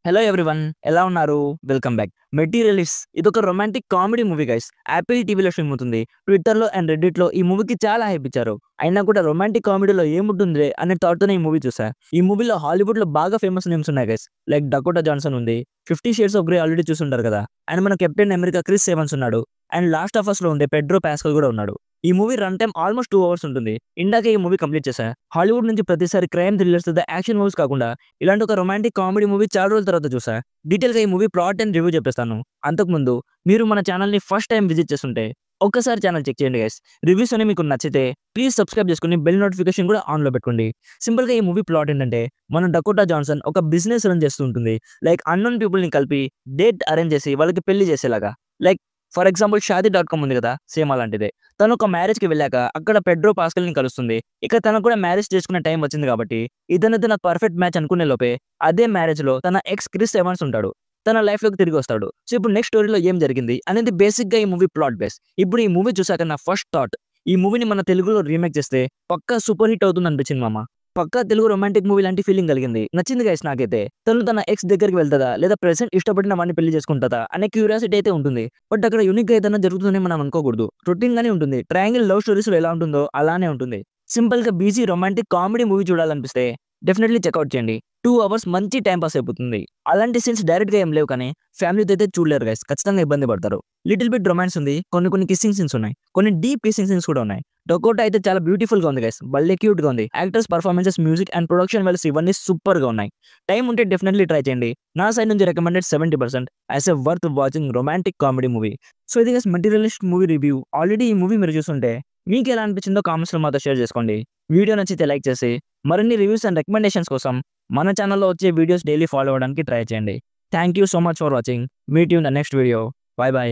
Hello everyone ఎలా ఉన్నారు? Welcome back. 'Materialist' ఇదొక romantic comedy movie guys. Apple టీవీలో స్ట్రీమ్ అవుతుంది. ట్విట్టర్‌లో అండ్ రెడ్డిట్‌లో ఈ మూవీకి చాలా హైప్ ఇచ్చారు. అయినా కూడా రొమాంటిక్ కామెడీలో ఏముంటుందిలే అనే థాట్‌తోనే ఈ మూవీ చూసా. ఈ మూవీలో హాలీవుడ్‌లో బాగా ఫేమస్ నేమ్స్ ఉన్నాయి గైస్. లైక్ 'డకోటా జాన్సన్' ఉంది. 'Fifty shades of grey' already చూసుంటారు కదా! అండ్ మన 'కెప్టెన్ అమెరికా' క్రిస్ ఎవాన్స్ ఉన్నాడు. అండ్ 'లాస్ట్ ఆఫ్ అస్‌లో ఉండే పెడ్రో పాస్కల్ కూడా ఉన్నాడు. ఈ movie run time almost 2 hours ఉంటుంది. ఇందాకే ఈ మూవీ కంప్లీట్ చేశా. హాలీవుడ్ నుంచి ప్రతిసారి క్రైమ్ థ్రిల్లర్స్ లేదా యాక్షన్ మూవీస్ కాకుండా ఇలాంటి ఒక రొమాంటిక్ కామెడీ మూవీ చాలా రోజుల తర్వాత చూసా. డీటెయిల్‌గా ఈ మూవీ ప్లాట్ అండ్ రివ్యూ చెప్పేస్తాను. అంతకుముందు మీరు మన ఛానల్‌ని ఫస్ట్ టైం విజిట్ చేస్తుంటే ఒక్కసారి ఛానల్ చెక్ చేయండి గైస్. రివ్యూస్ అనేవి మీకు నచ్చితే ప్లీజ్ సబ్స్క్రైబ్ చేసుకొని బెల్ నోటిఫికేషన్ కూడా ఆన్‌లో పెట్టుకోండి. సింపుల్‌గా ఈ మూవీ ప్లాట్ ఏంటంటే మన 'డకోటా జాన్సన్' ఒక బిజినెస్ రన్ చేస్తూ ఉంటుంది. లైక్ అన్నోన్ పీపుల్‌ని కలిపి డేట్ అరేంజ్ చేసి వాళ్ళకి పెళ్లి చేసేలాగా. లైక్ ఫర్ ఎగ్జాంపుల్ 'షాదీ.కామ్' ఉంది కదా! సేమ్ అలాంటిదే. తను ఒక మ్యారేజ్‌కి వెళ్ళాక అక్కడ పెడ్రో పాస్కల్‌ని కలుస్తుంది. ఇక తనకు కూడా మ్యారేజ్ చేసుకునే టైం వచ్చింది కాబట్టి ఇతనైతే నాకు పర్ఫెక్ట్ మ్యాచ్ అనుకునే లోపే అదే మ్యారేజ్‌లో తన ఎక్స్ క్రిస్ ఎవాన్స్ ఉంటాడు. తన లైఫ్‌లోకి తిరిగి వస్తాడు. సో, ఇప్పుడు నెక్స్ట్ స్టోరీలో ఏం జరిగింది అనేది బేసిక్‌గా ఈ మూవీ ప్లాట్ బేస్. ఇప్పుడు ఈ మూవీ చూసాక నా ఫస్ట్ థాట్ ఈ మూవీని మన తెలుగులో రీమేక్ చేస్తే పక్కా సూపర్ హిట్ అవుతుంది అనిపించింది మామ. పక్కా తెలుగు రొమాంటిక్ మూవీ లాంటి ఫీలింగ్ కలిగింది. నచ్చింది గైస్ నాకైతే. తను తన ఎక్స్ దగ్గరికి వెళ్తదా? లేదా ప్రెజెంట్ ఇష్టపడిన వాడిని పెళ్లి చేసుకుంటదా? అనే క్యూరియాసిటీ అయితే ఉంటుంది. బట్ అక్కడ యూనిక్‌గా ఏదైనా జరుగుతుందని మనం అనుకోకూడదు. రొటీన్‌గానే ఉంటుంది. ట్రయాంగిల్ లవ్ స్టోరీస్‌లో ఎలా ఉంటుందో అలానే ఉంటుంది. సింపుల్‌గా బీజీ రొమాంటిక్ కామెడీ మూవీ చూడాలనిపిస్తే డెఫినెట్‌లీ చెక్‌ఔట్ చేయండి. 2 అవర్స్ మంచి టైమ్ పాస్ అయిపోతుంది. అలాంటి సీన్స్ డైరెక్ట్‌గా ఏం లేవు కానీ ఫ్యామిలీతో అయితే చూడలేరు గైస్. ఖచ్చితంగా ఇబ్బంది పడతారు. లిటిల్ బిట్ రొమాన్స్ ఉంది. కొన్ని కిస్సింగ్ సీన్స్ ఉన్నాయి. కొన్ని డీప్ కిస్సింగ్ సీన్స్ కూడా ఉన్నాయి. 'డకోటా' అయితే చాలా బ్యూటిఫుల్‌గా ఉంది గైస్. భలే క్యూట్‌గా ఉంది. Actors performances, music and production values ఇవన్నీ సూపర్‌గా ఉన్నాయి. టైం ఉంటే డెఫినెట్‌లీ ట్రై చేయండి. నా సైడ్ నుంచి recommended 70% as a worth watching romantic comedy movie. So, ఇది guys 'Materialist' movie review. Already ఈ మూవీ మీరు చూసుంటే మీకెలా అనిపించిందో కామెంట్స్‌లో మాతో షేర్ చేసుకోండి. వీడియో నచ్చితే లైక్ చేసి మరిన్ని రివ్యూస్ అండ్ రికమెండేషన్స్ కోసం మన ఛానల్‌లో వచ్చే వీడియోస్ డైలీ ఫాలో అవ్వడానికి ట్రై చేయండి. Thank you so much for watching. Meet you in the next video. By by.